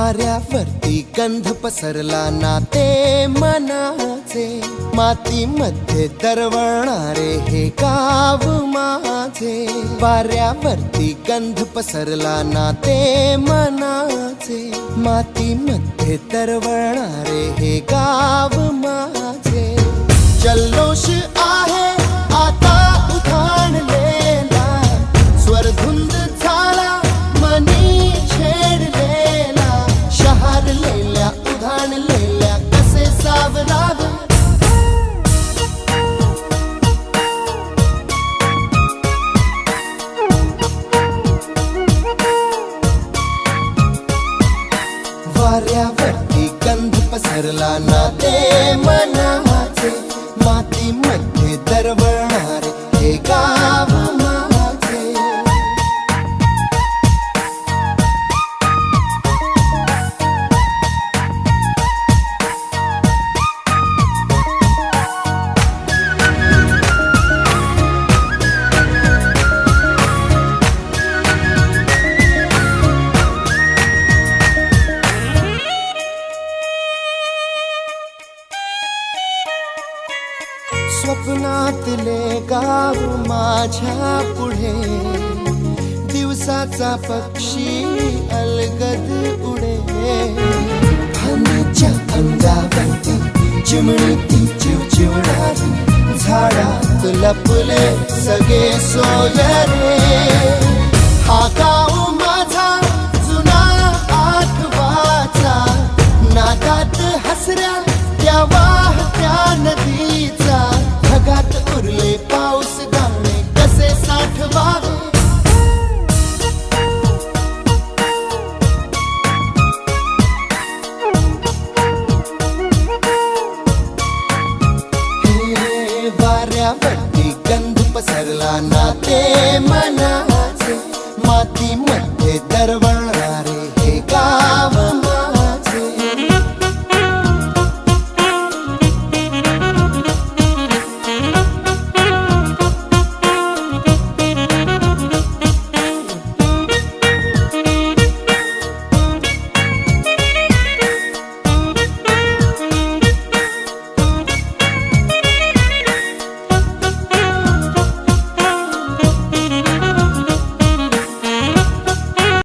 वाऱ्यावरती गंध पसरला नाते मनाचे, मातीमध्ये दरवळणारे हे गाव माझे. वाऱ्यावरती गंध पसरला नाते मनाचे, मातीमध्ये दरवळणारे हे गाव माझे. जल्लोष आहे आता उधाणलेला, स्वरधुंद झाला मनी छेडलेला. शहारलेल्या उधाणलेल्या कसे सावरावे, वाऱ्यावरती गंध पसरला नाते मनाचे, मातीमध्ये दरवळणारे हे गाव माझे. स्वप्नातले गाव माझ्या पुढे, दिवसाचा पक्षी अलगद उडे. फांदीच्या अंगावरती चिमणीती चिवचिवणारी, झाडात लपले सगळे सोयरे. हा गाव माझा जुना आठवाचा, नादात हसऱ्या त्या वाहत्या नदीचा. ढगात उरले पाऊस गाणे कसे साठवावे, हे वाऱ्यावरती गंध पसरला नाते मनाचे, मातीमध्ये दरवळ